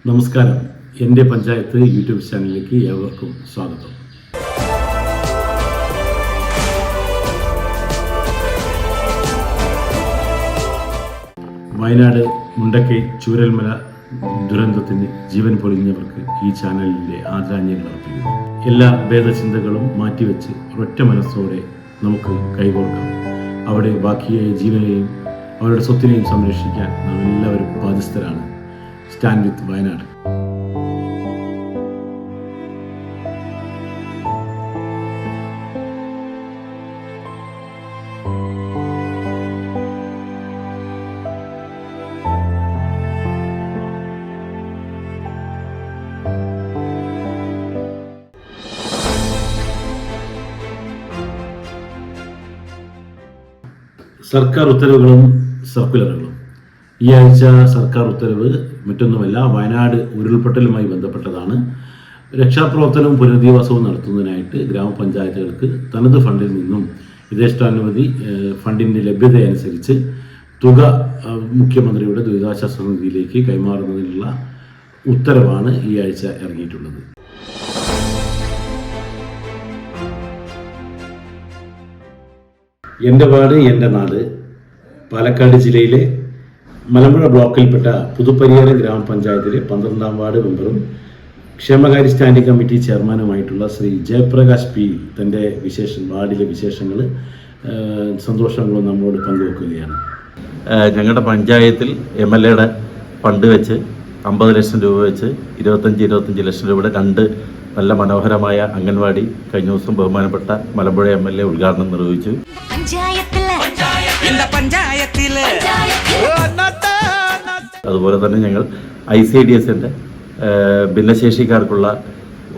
നമസ്കാരം. എൻ്റെ പഞ്ചായത്ത് യൂട്യൂബ് ചാനലിലേക്ക് ഏവർക്കും സ്വാഗതം. വയനാട് മുണ്ടക്കൈ ചൂരൽമല ദുരന്തത്തിന് ജീവൻ പൊലിഞ്ഞവർക്ക് ഈ ചാനലിലെ ആദരാഞ്ജലികൾ അർപ്പിക്കുന്നു. എല്ലാ ഭേദചിന്തകളും മാറ്റിവെച്ച് ഒരൊറ്റ മനസ്സോടെ നമുക്ക് കൈകോർക്കാം. അവിടെ ബാക്കിയായ ജീവനെയും അവരുടെ സ്വത്തിനെയും സംരക്ഷിക്കാൻ നാം എല്ലാവരും ബാധ്യസ്ഥരാണ്. Stand with Wayanad. സർക്കാർ ഉത്തരവുകളും സർക്കുലറുകളും. ഈ ആഴ്ച സർക്കാർ ഉത്തരവ് മറ്റൊന്നുമല്ല, വയനാട് ഉരുൾപൊട്ടലുമായി ബന്ധപ്പെട്ടതാണ്. രക്ഷാപ്രവർത്തനവും പുനരധിവാസവും നടത്തുന്നതിനായിട്ട് ഗ്രാമപഞ്ചായത്തുകൾക്ക് തനത് ഫണ്ടിൽ നിന്നും യഥേഷ്ടാനുമതി ഫണ്ടിൻ്റെ ലഭ്യതയനുസരിച്ച് തുക മുഖ്യമന്ത്രിയുടെ ദുരിതാശ്വാസ നിധിയിലേക്ക് കൈമാറുന്നതിനുള്ള ഉത്തരവാണ് ഈ ആഴ്ച ഇറങ്ങിയിട്ടുള്ളത്. എൻ്റെ വാർഡ് എൻ്റെ നാട്. പാലക്കാട് ജില്ലയിലെ മലമ്പുഴ ബ്ലോക്കിൽപ്പെട്ട പുതുപ്പരിയാരം ഗ്രാമപഞ്ചായത്തിലെ 12ാം വാർഡ് മെമ്പറും ക്ഷേമകാര്യ സ്റ്റാൻഡിംഗ് കമ്മിറ്റി ചെയർമാനുമായിട്ടുള്ള ശ്രീ ജയപ്രകാശ് പി തൻ്റെ വാർഡിലെ വിശേഷങ്ങൾ സന്തോഷങ്ങളും നമ്മളോട് പങ്കുവെക്കുകയാണ്. ഞങ്ങളുടെ പഞ്ചായത്തിൽ MLAയുടെ ഫണ്ട് വെച്ച് 50 ലക്ഷം രൂപ വെച്ച് 25 ലക്ഷം രൂപയുടെ 2 നല്ല മനോഹരമായ അംഗൻവാടി കഴിഞ്ഞ ദിവസം ബഹുമാനപ്പെട്ട മലമ്പുഴ MLA ഉദ്ഘാടനം നിർവഹിച്ചു. അതുപോലെ തന്നെ ഞങ്ങൾ ICDSന്റെ ഭിന്നശേഷിക്കാർക്കുള്ള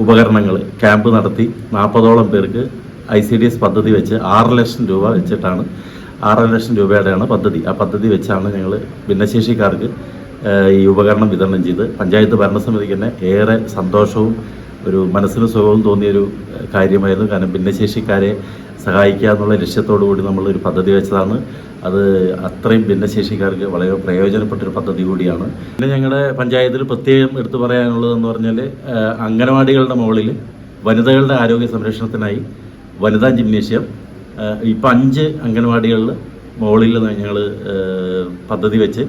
ഉപകരണങ്ങൾ ക്യാമ്പ് നടത്തി 40ഓളം പേർക്ക് ICDS പദ്ധതി വെച്ച് 6 ലക്ഷം രൂപ വെച്ചിട്ടാണ് 6 ലക്ഷം രൂപയുടെയാണ് പദ്ധതി. ആ പദ്ധതി വെച്ചാണ് ഞങ്ങൾ ഭിന്നശേഷിക്കാർക്ക് ഈ ഉപകരണം വിതരണം ചെയ്ത് പഞ്ചായത്ത് ഭരണസമിതിക്ക് തന്നെ ഏറെ സന്തോഷവും ഒരു മനസ്സിന് സുഖവും തോന്നിയൊരു കാര്യമായിരുന്നു. കാരണം ഭിന്നശേഷിക്കാരെ സഹായിക്കുക എന്നുള്ള ലക്ഷ്യത്തോടു കൂടി നമ്മളൊരു പദ്ധതി വെച്ചതാണ്. അത് അത്രയും ഭിന്നശേഷിക്കാർക്ക് വളരെ പ്രയോജനപ്പെട്ടൊരു പദ്ധതി കൂടിയാണ്. പിന്നെ ഞങ്ങളുടെ പഞ്ചായത്തിൽ പ്രത്യേകം എടുത്തു പറയാനുള്ളതെന്ന് പറഞ്ഞാൽ അംഗനവാടികളുടെ മുകളിൽ വനിതകളുടെ ആരോഗ്യ സംരക്ഷണത്തിനായി വനിതാ ജിംനേഷ്യം ഇപ്പം 5 അംഗനവാടികളിൽ മുകളിൽ ഞങ്ങൾ പദ്ധതി വെച്ച്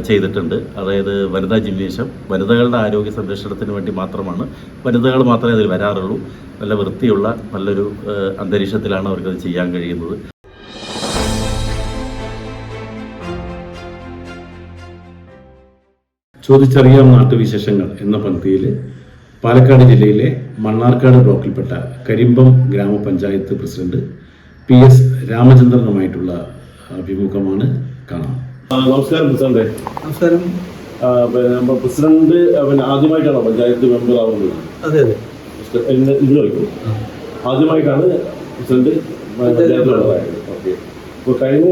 ചെയ്തിട്ടുണ്ട്. അതായത് വനിതാ ജിംനേഷ്യം വനിതകളുടെ ആരോഗ്യ സംരക്ഷണത്തിന് വേണ്ടി മാത്രമാണ്. വനിതകൾ മാത്രമേ അതിൽ വരാറുള്ളൂ. നല്ല വൃത്തിയുള്ള നല്ലൊരു അന്തരീക്ഷത്തിലാണ് അവർക്കത് ചെയ്യാൻ കഴിയുന്നത്. ചോദിച്ചറിയാം നാട്ടുവിശേഷങ്ങൾ എന്ന പങ്ക്തിയിൽ പാലക്കാട് ജില്ലയിലെ മണ്ണാർക്കാട് ബ്ലോക്കിൽപ്പെട്ട കരിമ്പം ഗ്രാമപഞ്ചായത്ത് പ്രസിഡന്റ് PS രാമചന്ദ്രനുമായിട്ടുള്ള അഭിമുഖമാണ് കാണാം. നമസ്കാരം പ്രസിഡന്റ്. നമസ്കാരം. പ്രസിഡന്റ് ആദ്യമായിട്ടാണോ പഞ്ചായത്ത് മെമ്പർ ആവുന്നത്? അതെ അതെ, ആദ്യമായിട്ടാണ് പ്രസിഡന്റ് പഞ്ചായത്ത്. ഓക്കെ. ഇപ്പോൾ കഴിഞ്ഞ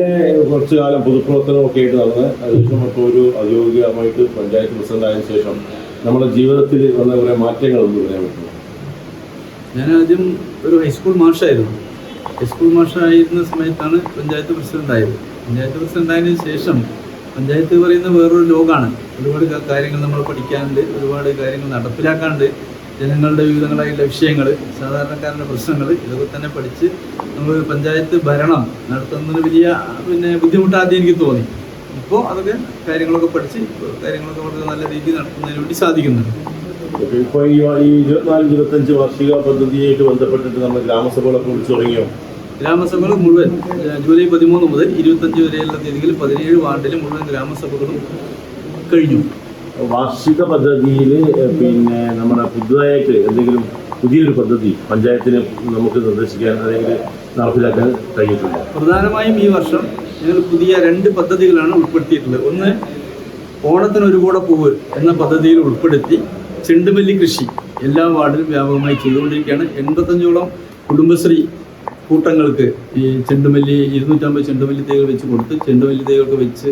കുറച്ചു കാലം പൊതുപ്രവർത്തനമൊക്കെ ആയിട്ട് നടന്ന് അതിനുശേഷം ഇപ്പോൾ ഒരു ഔദ്യോഗികമായിട്ട് പഞ്ചായത്ത് പ്രസിഡന്റ് ആയതിനു ശേഷം നമ്മുടെ ജീവിതത്തിൽ വന്ന കുറേ മാറ്റങ്ങളൊന്നും പറയാൻ പറ്റുമോ? ഞാൻ ആദ്യം ഒരു ഹൈസ്കൂൾ മാഷായിരുന്നു. ഹൈസ്കൂൾ മാഷായിരുന്ന സമയത്താണ് പഞ്ചായത്ത് പ്രസിഡന്റ് ആയത്. പഞ്ചായത്ത് പ്രസിഡന്റ് ആയതിനു ശേഷം പഞ്ചായത്ത് പറയുന്ന വേറൊരു ലോകമാണ്. ഒരുപാട് കാര്യങ്ങൾ നമ്മൾ പഠിക്കാനുണ്ട്, ഒരുപാട് കാര്യങ്ങൾ നടപ്പിലാക്കാനുണ്ട്. ജനങ്ങളുടെ വിവിധങ്ങളായിട്ടുള്ള വിഷയങ്ങൾ, സാധാരണക്കാരുടെ പ്രശ്നങ്ങൾ, ഇതൊക്കെ തന്നെ പഠിച്ച് നമ്മൾ പഞ്ചായത്ത് ഭരണം നടത്തുന്നതിന് വലിയ ബുദ്ധിമുട്ടാദ്യം എനിക്ക് തോന്നി. ഇപ്പോൾ അതൊക്കെ കാര്യങ്ങളൊക്കെ പഠിച്ച് കാര്യങ്ങളൊക്കെ വളരെ നല്ല രീതിയിൽ നടത്തുന്നതിന് വേണ്ടി സാധിക്കുന്നുണ്ട്. ഇപ്പോൾ ഈ 24-25 വാർഷിക പദ്ധതിയായിട്ട് ബന്ധപ്പെട്ടിട്ട് നമ്മൾ ഗ്രാമസഭകളൊക്കെ വിളിച്ചു തുടങ്ങിയോ? ഗ്രാമസഭകൾ മുഴുവൻ ജൂലൈ 13 മുതൽ 25 വരെയുള്ള തീയതികളിൽ 17 വാർഡിലെ മുഴുവൻ ഗ്രാമസഭകളും കഴിഞ്ഞു. വാർഷിക പദ്ധതിയിൽ നമ്മുടെ പുതുതായിട്ട് എന്തെങ്കിലും പുതിയൊരു പദ്ധതി പഞ്ചായത്തിന് നമുക്ക് നിർദ്ദേശിക്കാൻ അല്ലെങ്കിൽ നടപ്പിലാക്കാൻ കഴിയിട്ടുണ്ട്? പ്രധാനമായും ഈ വർഷം ഞങ്ങൾ പുതിയ 2 പദ്ധതികളാണ് ഉൾപ്പെടുത്തിയിട്ടുള്ളത്. ഒന്ന്, ഓണത്തിന് ഒരു കൂട പൂവ് എന്ന പദ്ധതിയിൽ ഉൾപ്പെടുത്തി ചെണ്ടുമല്ലി കൃഷി എല്ലാ വാർഡിലും വ്യാപകമായി ചെയ്തുകൊണ്ടിരിക്കുകയാണ്. 85ഓളം കുടുംബശ്രീ കൂട്ടങ്ങൾക്ക് ഈ ചെണ്ടുമല്ലി 250 ചെണ്ടുമല്ലി തൈകൾ വെച്ച് കൊടുത്ത് ചെണ്ടുമല്ലി തൈകൾക്ക് വെച്ച്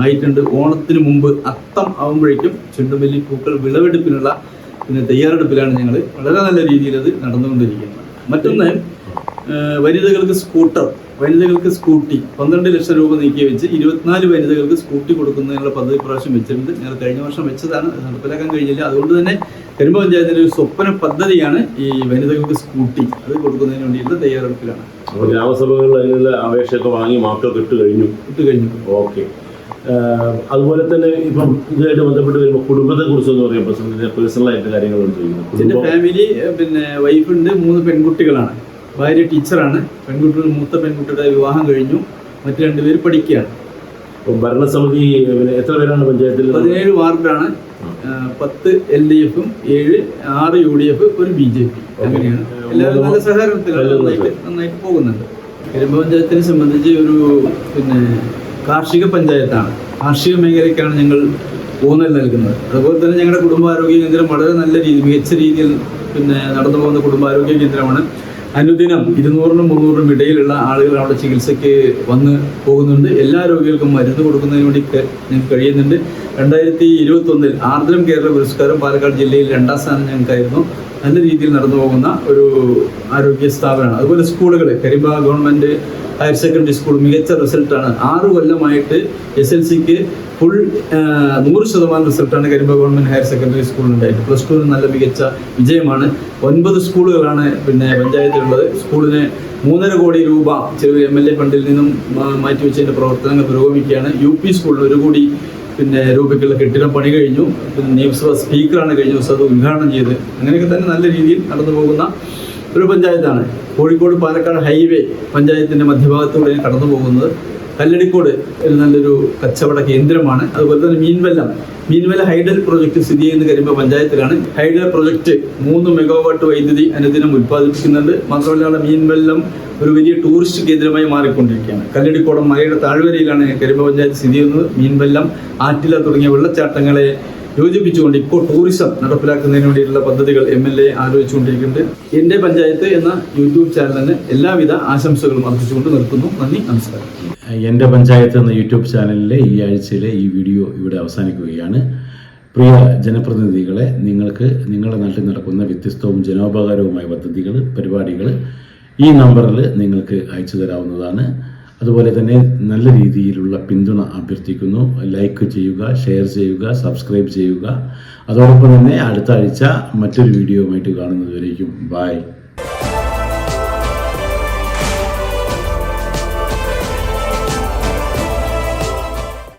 ആയിട്ടുണ്ട്. ഓണത്തിന് മുമ്പ് അത്തം ആകുമ്പോഴേക്കും ചെണ്ടുമല്ലി പൂക്കൾ വിളവെടുപ്പിനുള്ള തയ്യാറെടുപ്പിലാണ് ഞങ്ങൾ. വളരെ നല്ല രീതിയിൽ അത് നടന്നുകൊണ്ടിരിക്കുന്നത്. മറ്റൊന്ന്, വനിതകൾക്ക് സ്കൂട്ടർ വനിതകൾക്ക് സ്കൂട്ടി 12 ലക്ഷം രൂപ നീക്കി വെച്ച് 24 വനിതകൾക്ക് സ്കൂട്ടി കൊടുക്കുന്നതിനുള്ള പദ്ധതി പ്രാവശ്യം വെച്ചിട്ടുണ്ട്. ഞങ്ങൾ കഴിഞ്ഞ വർഷം വെച്ചതാണ്, അത് നടപ്പിലാക്കാൻ കഴിഞ്ഞില്ല. അതുകൊണ്ട് തന്നെ കരിമ്പ പഞ്ചായത്തിൻ്റെ ഒരു സ്വപ്ന പദ്ധതിയാണ് ഈ വനിതകൾക്ക് സ്കൂട്ടി. അത് കൊടുക്കുന്നതിന് വേണ്ടിയിട്ടുള്ള തയ്യാറെടുപ്പിലാണ്. അപ്പോൾ ഗ്രാമസഭകളിൽ അതിനുള്ള അപേക്ഷയൊക്കെ വാങ്ങി മാർക്കൊക്കെ ഇട്ട് കഴിഞ്ഞു. ഓക്കെ. അതുപോലെ തന്നെ ഇപ്പം ഇതുമായിട്ട് ബന്ധപ്പെട്ട് വരുമ്പോൾ കുടുംബത്തെ കുറിച്ചൊന്നും പറയാം, പേഴ്സണലായിട്ട് കാര്യങ്ങളൊന്നും ചോദിക്കുന്നത്. എൻ്റെ ഫാമിലി പിന്നെ വൈഫുണ്ട്, 3 പെൺകുട്ടികളാണ്. ഭാര്യ ടീച്ചറാണ്. പെൺകുട്ടികൾ, മൂത്ത പെൺകുട്ടിയുടെ വിവാഹം കഴിഞ്ഞു, മറ്റു 2 പേര് പഠിക്കുകയാണ്. ഭരണസമിതി എത്ര പേരാണ് പഞ്ചായത്തിൽ? 17 വാർഡാണ്. 10 LDF-ഉം 6 UDF, 1 BJP. അങ്ങനെയാണ്. എല്ലാവരും നല്ല സഹകരണത്തിലാണ്, നന്നായിട്ട് പോകുന്നുണ്ട്. കരിമ്പ പഞ്ചായത്തിനെ സംബന്ധിച്ച് ഒരു പിന്നെ കാർഷിക പഞ്ചായത്താണ്. കാർഷിക മേഖലയ്ക്കാണ് ഞങ്ങൾ ഊന്നൽ നൽകുന്നത്. അതുപോലെ തന്നെ ഞങ്ങളുടെ കുടുംബാരോഗ്യ കേന്ദ്രം വളരെ നല്ല മികച്ച രീതിയിൽ പിന്നെ നടന്നു പോകുന്ന കുടുംബാരോഗ്യ കേന്ദ്രമാണ്. അനുദിനം 200-നും 300-നും ഇടയിലുള്ള ആളുകൾ അവിടെ ചികിത്സയ്ക്ക് വന്ന് പോകുന്നുണ്ട്. എല്ലാ രോഗികൾക്കും മരുന്ന് കൊടുക്കുന്നതിന് വേണ്ടി ഞങ്ങൾക്ക് കഴിയുന്നുണ്ട്. 2021 ആർദ്രം കേരള പുരസ്കാരം പാലക്കാട് ജില്ലയിൽ 2ാം സ്ഥാനം ഞങ്ങൾക്കായിരുന്നു. നല്ല രീതിയിൽ നടന്നു പോകുന്ന ഒരു ആരോഗ്യ സ്ഥാപനമാണ്. അതുപോലെ സ്കൂളുകൾ, Karimba government higher secondary school മികച്ച റിസൾട്ടാണ്. 6 കൊല്ലമായിട്ട് SLCക്ക് ഫുൾ 100% റിസൾട്ടാണ് കരിമ്പ ഗവൺമെൻറ് ഹയർ സെക്കൻഡറി സ്കൂളിനുണ്ടായിട്ട്. +2 നല്ല മികച്ച വിജയമാണ്. 9 സ്കൂളുകളാണ് പിന്നെ പഞ്ചായത്തിലുള്ളത്. സ്കൂളിന് 3.5 കോടി രൂപ ചെറിയ MLA ഫണ്ടിൽ നിന്നും മാറ്റിവെച്ചതിൻ്റെ പ്രവർത്തനങ്ങൾ പുരോഗമിക്കുകയാണ്. UP സ്കൂളിൽ 1 കോടി പിന്നെ രൂപയ്ക്കുള്ള കെട്ടിടം പണി കഴിഞ്ഞു. പിന്നെ നിയമസഭാ സ്പീക്കറാണ് കഴിഞ്ഞ ദിവസം അത് ഉദ്ഘാടനം ചെയ്ത്. അങ്ങനെയൊക്കെ തന്നെ നല്ല രീതിയിൽ നടന്നു പോകുന്ന ഒരു പഞ്ചായത്താണ്. കോഴിക്കോട് പാലക്കാട് ഹൈവേ പഞ്ചായത്തിൻ്റെ മധ്യഭാഗത്തൂടെ കടന്നു പോകുന്നത്. കല്ലടിക്കോട് ഒരു നല്ലൊരു കച്ചവട കേന്ദ്രമാണ്. അതുപോലെ തന്നെ മീൻവല ഹൈഡൽ പ്രൊജക്ട് സ്ഥിതി ചെയ്യുന്ന കരിമ്പ പഞ്ചായത്തിലാണ്. ഹൈഡൽ പ്രൊജക്ട് 3 മെഗാവാട്ട് വൈദ്യുതി അനുദിനം ഉൽപ്പാദിപ്പിക്കുന്നുണ്ട്. മാത്രമല്ല മീൻവെല്ലം ഒരു വലിയ ടൂറിസ്റ്റ് കേന്ദ്രമായി മാറിക്കൊണ്ടിരിക്കുകയാണ്. കല്ലടിക്കോടം മലയുടെ താഴ്വരയിലാണ് കരിമ്പ പഞ്ചായത്ത് സ്ഥിതി ചെയ്യുന്നത്. മീൻവെല്ലം, ആറ്റില തുടങ്ങിയ വെള്ളച്ചാട്ടങ്ങളെ യോജിപ്പിച്ചുകൊണ്ട് ഇപ്പോൾ ടൂറിസം നടപ്പിലാക്കുന്നതിന് വേണ്ടിയിട്ടുള്ള പദ്ധതികൾ MLA ആലോചിച്ചുകൊണ്ടിരിക്കുന്നുണ്ട്. എൻ്റെ പഞ്ചായത്ത് എന്ന യൂട്യൂബ് ചാനലിന് എല്ലാവിധ ആശംസകളും അർപ്പിച്ചുകൊണ്ട് നിർത്തുന്നു. നന്ദി, നമസ്കാരം. എൻ്റെ പഞ്ചായത്ത് എന്ന യൂട്യൂബ് ചാനലിലെ ഈ ആഴ്ചയിലെ ഈ വീഡിയോ ഇവിടെ അവസാനിക്കുകയാണ്. പ്രിയ ജനപ്രതിനിധികളെ, നിങ്ങൾക്ക് നിങ്ങളുടെ നാട്ടിൽ നടക്കുന്ന വ്യത്യസ്തവും ജനോപകാരവുമായ പദ്ധതികൾ, പരിപാടികൾ ഈ നമ്പറിൽ നിങ്ങൾക്ക് അയച്ചു തരാവുന്നതാണ്. അതുപോലെ തന്നെ നല്ല രീതിയിലുള്ള പിന്തുണ അഭ്യർത്ഥിക്കുന്നു. ലൈക്ക് ചെയ്യുക, ഷെയർ ചെയ്യുക, സബ്സ്ക്രൈബ് ചെയ്യുക. അതോടൊപ്പം തന്നെ അടുത്ത ആഴ്ച മറ്റൊരു വീഡിയോയുമായിട്ട് കാണുന്നതുവരേക്കും ബൈ.